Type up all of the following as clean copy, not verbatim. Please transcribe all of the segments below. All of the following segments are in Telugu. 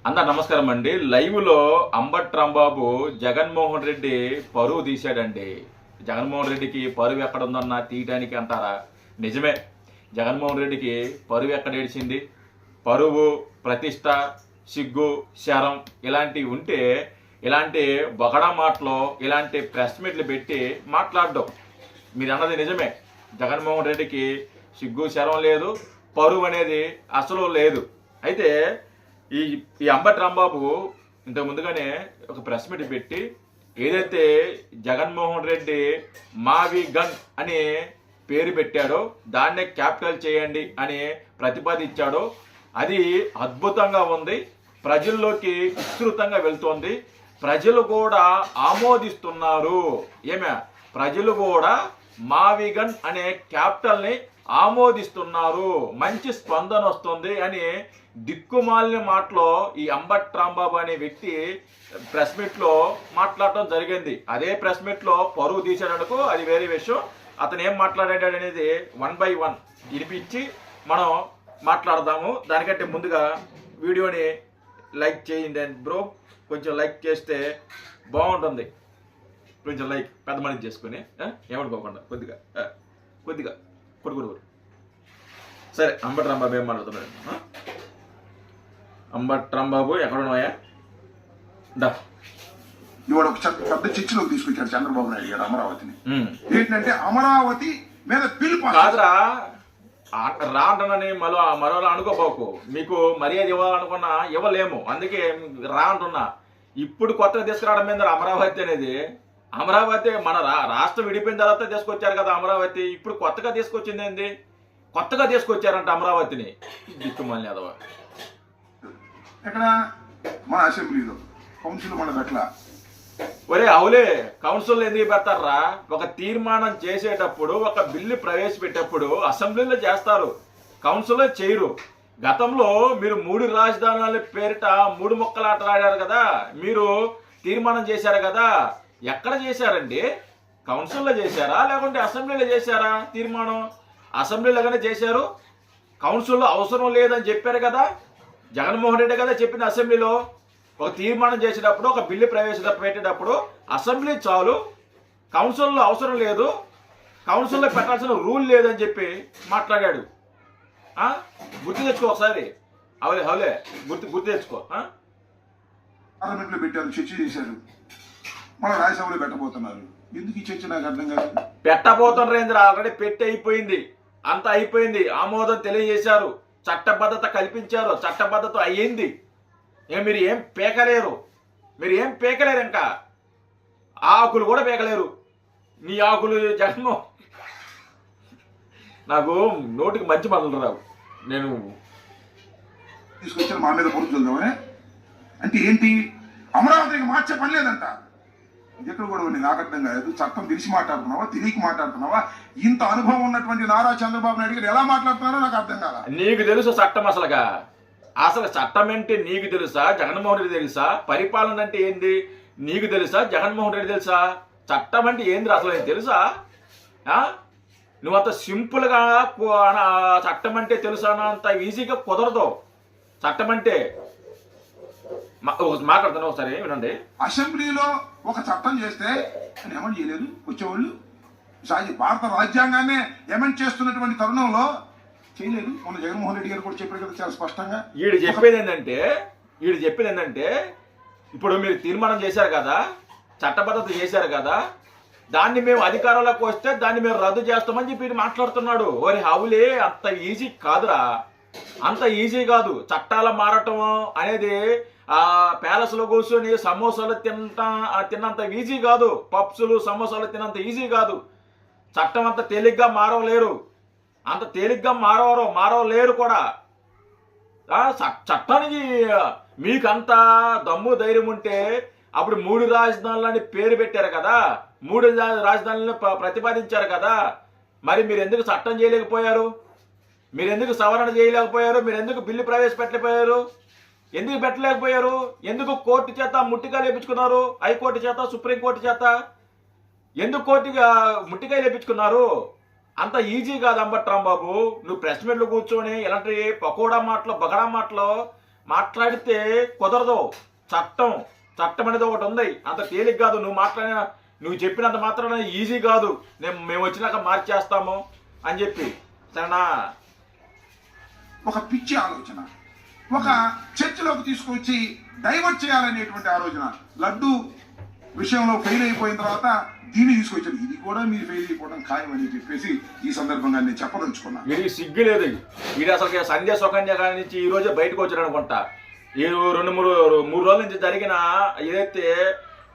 అందరు నమస్కారం అండి. లైవ్ లో అంబట్ రాంబాబు జగన్మోహన్ రెడ్డి పరువు తీశాడండి. జగన్మోహన్ రెడ్డికి పరువు ఎక్కడ ఉందన్న తీయడానికి అంటారా? నిజమే, జగన్మోహన్ రెడ్డికి పరువు ఎక్కడ ఏడిచింది? పరువు, ప్రతిష్ట, సిగ్గు, శరం ఇలాంటివి ఉంటే ఇలాంటి బొగడా మాటలు, ఇలాంటి ప్రెస్ మీట్లు పెట్టి మాట్లాడడం. మీరు అన్నది నిజమే. జగన్మోహన్ రెడ్డికి సిగ్గు, శరం లేదు, పరువు అనేది అసలు లేదు. అయితే ఈ అంబటి రాంబాబు ఇంతకు ముందుగానే ఒక ప్రెస్ మీట్ పెట్టి ఏదైతే జగన్మోహన్ రెడ్డి మావి గన్ అని పేరు పెట్టాడో దాన్నే క్యాపిటల్ చేయండి అని ప్రతిపాదించాడో అది అద్భుతంగా ఉంది. ప్రజల్లోకి విస్తృతంగా వెళ్తోంది. ప్రజలు కూడా ఆమోదిస్తున్నారు. ప్రజలు కూడా మావిగన్ అనే క్యాపిటల్ని ఆమోదిస్తున్నారు. మంచి స్పందన వస్తుంది అని దిక్కుమాలిన మాటలో ఈ అంబట్ రాంబాబు అనే వ్యక్తి ప్రెస్ మీట్లో మాట్లాడటం జరిగింది. అదే ప్రెస్ మీట్లో పరువు తీసాడనుకో అది వేరే విషయం. అతను ఏం మాట్లాడాడు అనేది 1 by 1 వినిపించి మనం మాట్లాడదాము. దానికంటే ముందుగా వీడియోని లైక్ చేయండి బ్రో. కొంచెం లైక్ చేస్తే బాగుంటుంది. కొంచెం లైక్ పెద్ద మనిషి చేసుకుని ఏమనుకోకుండా కొద్దిగా కొడుకు. సరే, అంబటి రాంబాబు ఏం మాట్లాడుతున్నాడు? అంబటి రాంబాబు ఎక్కడ ఉన్నాయా? ఇవాళ ఒక పెద్ద చర్చలోకి తీసుకొచ్చాడు చంద్రబాబు నాయుడు గారు అమరావతిని. ఏంటంటే అమరావతి మీద బిల్లు కాదురా రాంటనని మరోలా అనుకోబాకు. మీకు మర్యాద ఇవ్వాలనుకున్నా ఇవ్వలేము, అందుకే రా అంటున్నా. ఇప్పుడు కొత్తగా తీసుకురావడం మీద అమరావతి అనేది. అమరావతి మన రాష్ట్రం విడిపోయిన తర్వాత తీసుకొచ్చారు కదా అమరావతి. ఇప్పుడు కొత్తగా తీసుకొచ్చింది ఏంది? కొత్తగా తీసుకొచ్చారంట అమరావతిని. దిక్కుమాలి అదవా ఎక్కడ మన అసెంబ్లీలో కౌన్సిల్ మన గట్ల. ఒరే అవులే, కౌన్సిల్ ఎందుకు పెడతారా? ఒక తీర్మానం చేసేటప్పుడు, ఒక బిల్లు ప్రవేశపెట్టేటప్పుడు అసెంబ్లీలో చేస్తారు, కౌన్సిల్లో చేయరు. గతంలో మీరు 3 రాజధానుల పేరిట 3 ముక్కలాటలు ఆడారు కదా, మీరు తీర్మానం చేశారు కదా. ఎక్కడ చేశారండి? కౌన్సిల్లో చేశారా లేకుంటే అసెంబ్లీలో చేశారా? తీర్మానం అసెంబ్లీలోగానే చేశారు. కౌన్సిల్లో అవసరం లేదని చెప్పారు కదా. జగన్మోహన్ రెడ్డి కదా చెప్పింది అసెంబ్లీలో. ఒక తీర్మానం చేసేటప్పుడు, ఒక బిల్లు ప్రవేశపెట్టేటప్పుడు అసెంబ్లీ చాలు, కౌన్సిల్లో అవసరం లేదు, కౌన్సిల్లో పెట్టాల్సిన రూల్ లేదని చెప్పి మాట్లాడాడు. గుర్తు తెచ్చుకో ఒకసారి. అవులే గుర్తు తెచ్చుకో. పార్లమెంట్లో పెట్టారు, చర్చ చేశారు, మన రాజ్యసభలో పెట్టబోతున్నారు. ఎందుకు ఈ చర్చ నాకు అర్థం కాదు. పెట్టబోతున్నారు ఆల్రెడీ పెట్టి అయిపోయింది, అంత అయిపోయింది. ఆమోదం తెలియజేశారు, చట్టబద్ధత కల్పించారు, చట్టబద్ధత అయ్యింది. మీరు ఏం పేకలేరు, ఇంకా ఆకులు కూడా పేకలేరు. నీ ఆకులు జగన్మో నాకు నోటికి మంచి మొదలు రావు. నేను తీసుకొచ్చారు మా మీద పొరుగు చూద్దామని. అంటే ఏంటి? అమరావతికి మార్చే పని లేదంట. ఇది ఎక్కడ కూడా నాకు అర్థం కాదు. చట్టం తెలిసి మాట్లాడుతున్నావా, తెలియక మాట్లాడుతున్నావా? ఇంత అనుభవం ఉన్నటువంటి నారా చంద్రబాబు నాయుడు గారు ఎలా మాట్లాడుతున్నారో నాకు అర్థం కాదా. నీకు తెలుసు చట్టం అసలు చట్టం అంటే నీకు తెలుసా? జగన్మోహన్ రెడ్డి తెలుసా? పరిపాలన అంటే ఏంది నీకు తెలుసా? జగన్మోహన్ రెడ్డి తెలుసా? చట్టం అంటే ఏంది అసలు నీకు తెలుసా? నువ్వంత సింపుల్గా చట్టం అంటే తెలుసా అంత ఈజీగా కుదరదు. చట్టం అంటే మాట్లాడుతున్నా ఒకసారి వినండి. అసెంబ్లీలో ఒక చట్టం చేస్తే అని ఎమెండ్ చేయలేదు వచ్చేవాళ్ళు. భారత రాజ్యాంగాన్ని ఎమెండ్ చేస్తున్నటువంటి తరుణంలో చేయలేదు. మన జగన్మోహన్ రెడ్డి గారు కూడా చెప్పారు కదా చాలా స్పష్టంగా. వీడు చెప్పేది ఏంటంటే ఇప్పుడు మీరు తీర్మానం చేశారు కదా, చట్టబద్ధత చేశారు కదా, దాన్ని మేము అధికారంలోకి వస్తే దాన్ని మేము రద్దు చేస్తామని చెప్పి మాట్లాడుతున్నాడు. ఓరి హౌలే, అంత ఈజీ కాదురా, అంత ఈజీ కాదు. చట్టాలు మారటం అనేది ప్యాలెస్లో కూర్చొని సమోసాలు తిన్నంత ఈజీ కాదు. పప్సులు సమోసాలు తిన్నంత ఈజీ కాదు. చట్టం అంత తేలిగ్గా మారవలేరు, అంత తేలిగ్గా మారవలేరు కూడా. చట్టానికి మీకంత దమ్ము ధైర్యం ఉంటే అప్పుడు 3 రాజధానులని పేరు పెట్టారు కదా, 3 రాజధానులను ప్రతిపాదించారు కదా. మరి మీరు ఎందుకు చట్టం చేయలేకపోయారు? మీరు ఎందుకు సవరణ చేయలేకపోయారు? మీరు ఎందుకు బిల్లు ప్రవేశపెట్టలేకపోయారు? ఎందుకు పెట్టలేకపోయారు? ఎందుకు కోర్టు చేత ముట్టికాయలు వేయించుకున్నారు? హైకోర్టు చేత, సుప్రీంకోర్టు చేత ఎందుకు ముట్టికాయలు వేయించుకున్నారు? అంత ఈజీ కాదు అంబట్ రాంబాబు. నువ్వు ప్రెస్ మీట్లు కూర్చొని ఇలాంటి పకోడా మాటలు, బగడా మాటలు మాట్లాడితే కుదరదు. చట్టం అనేది ఒకటి ఉంది. అంత తేలిక కాదు. నువ్వు చెప్పినంత మాత్రాన ఈజీ కాదు. మేము వచ్చినాక మార్చేస్తాము అని చెప్పి సరేనా. ఒక పిచ్చి ఆలోచన, ఒక చర్చలోకి తీసుకొచ్చి డైవర్ట్ చేయాలనేటువంటి ఆలోచన. లడ్డు విషయంలో ఫెయిల్ అయిపోయిన తర్వాత దీన్ని తీసుకొచ్చారు. ఇది కూడా మీరు ఫెయిల్ అయిపోవడం ఖాయం అని చెప్పేసి ఈ సందర్భంగా నేను చెప్పదలుచుకున్నాను. వీడికి సిగ్గు లేదు. వీడు అసలు సంధ్య సుకన్య నుంచి ఈ రోజే బయటకు వచ్చాడు అనుకుంటా. ఈ 2-3 రోజుల నుంచి జరిగిన ఏదైతే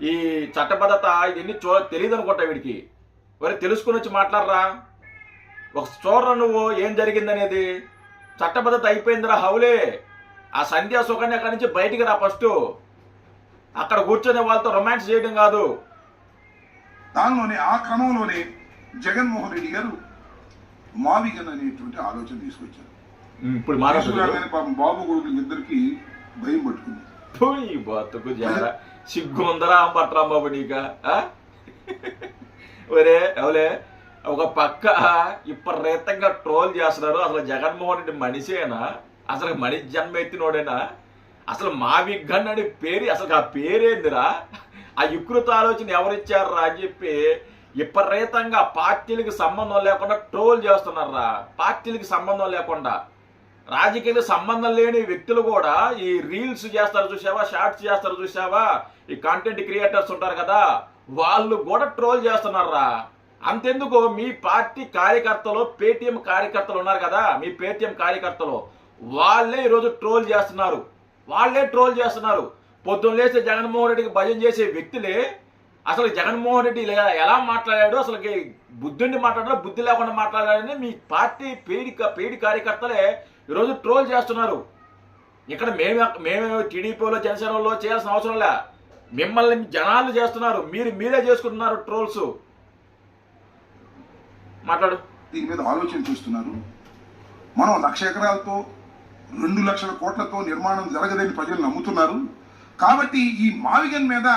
ఈ చట్టబద్ధత ఇవన్నీ తెలియదు అనుకుంటా వీడికి. మరి తెలుసుకుని వచ్చి మాట్లాడరా. ఒక చూడరా నువ్వు ఏం జరిగిందనేది. చట్టబద్ధత అయిపోయిందిరా హౌలే. ఆ సంధ్య సుకన్య నుంచి బయటికి రా ఫస్ట్. అక్కడ కూర్చొని వాళ్ళతో రొమాన్స్ చేయడం కాదు. దానిలోనే ఆ క్రమంలోనే జగన్మోహన్ రెడ్డి గారు మావిగన్ అనేటువంటి ఆలోచన తీసుకొచ్చారు. ఇప్పుడు తీసుకురాగానే పాపం బాబు కొడుకులు ఇద్దరికి భయం పట్టుకుంది. బతుకు జారా సిగ్గు ఉందరా పట్టరాంబాబు నీక. ఒరే ఎవలే ఒక పక్క విపరీతంగా ట్రోల్ చేస్తున్నారు. అసలు జగన్మోహన్ రెడ్డి మనిషేనా? అసలు మనిషి జన్మ ఎత్తినోడేనా? అసలు మావిగన్ అనే పేరు అసలు ఆ పేరేందిరా? ఆ వికృత ఆలోచన ఎవరిచ్చారా అని చెప్పి విపరీతంగా పార్టీలకు సంబంధం లేకుండా ట్రోల్ చేస్తున్నారా. పార్టీలకు సంబంధం లేకుండా రాజకీయాలకు సంబంధం లేని వ్యక్తులు కూడా ఈ రీల్స్ చేస్తారు చూసావా, షార్ట్స్ చేస్తారు చూసావా, ఈ కంటెంట్ క్రియేటర్స్ ఉంటారు కదా, వాళ్ళు కూడా ట్రోల్ చేస్తున్నారా. అంతెందుకు మీ పార్టీ కార్యకర్తలు, పేటీఎం కార్యకర్తలు ఉన్నారు కదా, మీ పేటీఎం కార్యకర్తలు వాళ్ళే ఈరోజు ట్రోల్ చేస్తున్నారు. పొద్దున్న లేస్తే జగన్మోహన్ రెడ్డికి భజన చేసే వ్యక్తులే అసలు జగన్మోహన్ రెడ్డి ఎలా మాట్లాడాడు, అసలు బుద్ధుండి మాట్లాడాడు, బుద్ధి లేకుండా మాట్లాడాడని మీ పార్టీ పేడి కార్యకర్తలే ఈరోజు ట్రోల్ చేస్తున్నారు. ఇక్కడ మేము టీడీపీలో జనసేనలో చేయాల్సిన అవసరం లే. మిమ్మల్ని జనాలు చేస్తున్నారు. మీరే చేసుకుంటున్నారు ట్రోల్స్. మాట్లాడు. దీని మీద ఆలోచన చూస్తున్నారు. మనం 1,00,000 ఎకరాలతో 2 లక్షల కోట్లతో నిర్మాణం జరగదని ప్రజలు నమ్ముతున్నారు. కాబట్టి ఈ మావిగన్ మీద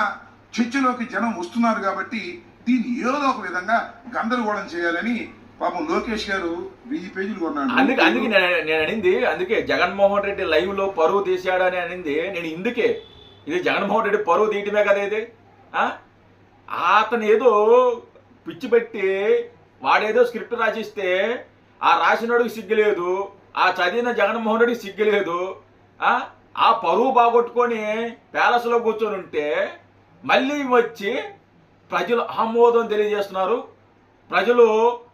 చర్చలోకి జనం వస్తున్నారు కాబట్టి దీన్ని ఏదో ఒక విధంగా గందరగోళం చేయాలని పాపం లోకేష్ గారు 1000 పేజీలు కొన్నాడు. అందుకే నేను అనింది, అందుకే జగన్మోహన్ రెడ్డి లైవ్ లో పరువు తీసాడని అనింది నేను. ఇందుకే ఇది జగన్మోహన్ రెడ్డి పరువు తీయటమే కదా ఇది. అతను ఏదో పిచ్చి పెట్టి వాడేదో స్క్రిప్ట్ రాసిస్తే ఆ రాసినోడికి సిగ్గులేదు, ఆ చదివిన జగన్మోహన్ రెడ్డికి సిగ్గులేదు. ఆ పరువు బాగొట్టుకొని ప్యాలెస్లో కూర్చొని ఉంటే మళ్ళీ వచ్చి ప్రజలు ఆమోదం తెలియజేస్తున్నారు, ప్రజలు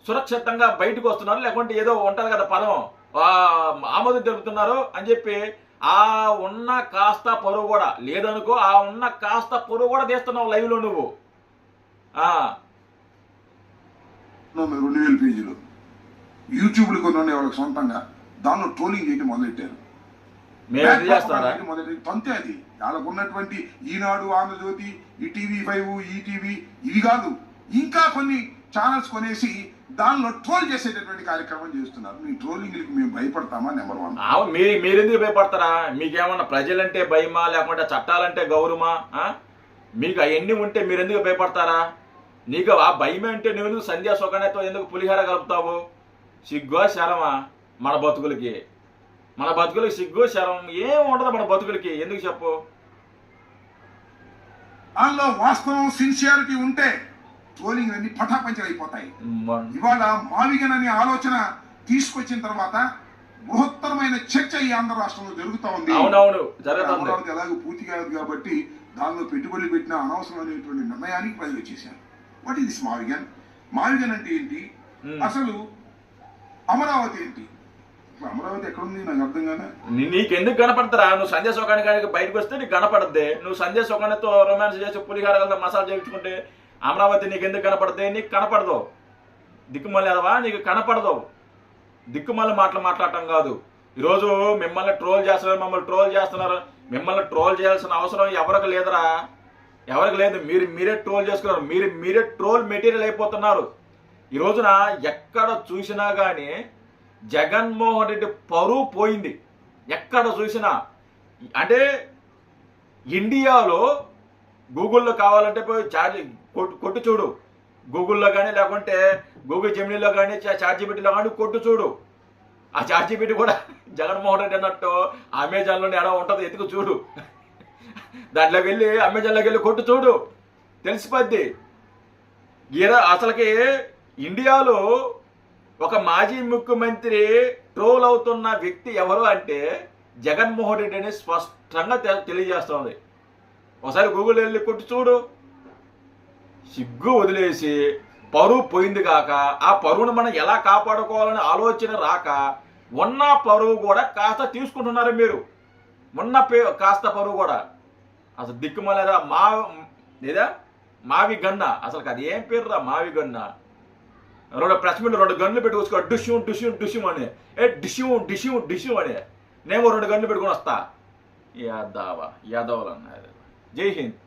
సురక్షితంగా బయటకు వస్తున్నారు, లేకుంటే ఏదో ఉంటుంది కదా పదం, ఆమోదం తెలుపుతున్నారు అని చెప్పి ఆ ఉన్న కాస్త పరువు కూడా లేదనుకో, ఆ ఉన్న కాస్త పరువు కూడా తీస్తున్నావు లైవ్లో నువ్వు. 2000 పేజీలు యూట్యూబ్లో కొన్ని వాళ్ళకి సొంతంగా దానిలో ట్రోలింగ్ చేయడం మొదలెట్టారు. తంతే అది వాళ్ళకు ఉన్నటువంటి ఈనాడు, ఆంధ్రజ్యోతి, ఈ TV5, ఈటీవీ ఇవి కాదు, ఇంకా కొన్ని ఛానల్స్ కొనేసి దానిలో ట్రోల్ చేసేటటువంటి కార్యక్రమం చేస్తున్నారు. మీ ట్రోలింగ్కి మేము భయపడతామా? నెంబర్ 1. మీరెందుకు భయపడతారా? మీకేమన్నా ప్రజలంటే భయమా, లేకుంటే చట్టాలంటే గౌరవమా? మీకు అవన్నీ ఉంటే మీరెందుకు భయపడతారా? నీకు ఆ భయమే అంటే నువ్వు సంధ్యా సుకన్యతో ఎందుకు పులిహార కలుపుతావు? సిగ్గు శరమా మన బతుకులకి? మన బతుకులకి సిగ్గు శరం ఏం ఉండదు మన బతుకులకి. ఎందుకు చెప్పు? అందులో వాస్తవం, సిన్సియారిటీ ఉంటే ట్రోలింగ్ అన్ని పటాపంచలు అయిపోతాయి. ఇవాళ మావిగన్ అనే ఆలోచన తీసుకొచ్చిన తర్వాత బృహత్తరమైన చర్చ ఈ ఆంధ్ర రాష్ట్రంలో జరుగుతూ ఉంది. అవునవును జరుగుతుంది. ఎలాగో పూర్తి కాదు కాబట్టి దానిలో పెట్టుబడులు పెట్టిన అనవసరమైనటువంటి నిర్ణయానికి ప్రజలు వచ్చేసారు. వాట్ ఈస్ దిస్ మావిగన్? మావిగన్ అంటే ఏంటి? అసలు అమరావతి ఏంటి? అమరావతి ఎక్కడుంది నాకు అర్థం కానే. నీకెందుకు కనపడతారా? నువ్వు సంధ్యా సుకన్య బయటకు వస్తే నీకు కనపడద్దే. నువ్వు సంధ్యా సుకన్యతో రొమాన్స్ చేసి పులిహార మసాలా చేయించుకుంటే అమరావతి నీకెందుకు కనపడదే? నీకు కనపడదు. దిక్కుమల్లి అదవా నీకు కనపడదు. దిక్కుమల్లి మాట్లాడటం కాదు. ఈరోజు మిమ్మల్ని ట్రోల్ చేస్తున్నారు, మిమ్మల్ని ట్రోల్ చేయాల్సిన అవసరం ఎవరికి లేదురా, ఎవరికి లేదు. మీరే ట్రోల్ చేసుకున్నారు. మీరే ట్రోల్ మెటీరియల్ అయిపోతున్నారు. ఈ రోజున ఎక్కడ చూసినా కానీ జగన్మోహన్ రెడ్డి పరువు పోయింది. ఎక్కడ చూసినా అంటే ఇండియాలో గూగుల్లో కావాలంటే పోయి కొట్టు చూడు. గూగుల్లో కానీ లేకుంటే గూగుల్ జెమినీలో కానీ చాట్‌జిపిటిలో కానీ కొట్టు చూడు. ఆ చార్జీపీటీ కూడా జగన్మోహన్ రెడ్డి అన్నట్టు అమెజాన్లోనే ఎడ ఉంటుంది, ఎత్తుకు చూడు. దాంట్లోకి వెళ్ళి అమెజాన్లోకి వెళ్ళి కొట్టు చూడు, తెలిసిపోద్ది. అసలుకి ఇండియాలో ఒక మాజీ ముఖ్యమంత్రి ట్రోల్ అవుతున్న వ్యక్తి ఎవరు అంటే జగన్మోహన్ రెడ్డి అని స్పష్టంగా తెలియజేస్తుంది. ఒకసారి గూగుల్ వెళ్ళి కొట్టి చూడు. సిగ్గు వదిలేసి పరువు పోయింది కాక ఆ పరువును మనం ఎలా కాపాడుకోవాలని ఆలోచన రాక ఉన్న పరువు కూడా కాస్త తీసుకుంటున్నారు మీరు. కాస్త పరువు కూడా అసలు దిక్కుమలేరా లేదా మావి గన్న, అసలు అది ఏం పేరురా మావి గన్న. ప్రెస్ మీట్ 2 గన్నులు పెట్టుకోవచ్చు, డుష్యూ డుష్యూ డుష్యూ అని, డిష్యూ డిష్యూ డిష్యూ అని. నేను 2 గన్నులు పెట్టుకొని వస్తా. యాదవులు అన్నారు. జై హింద్.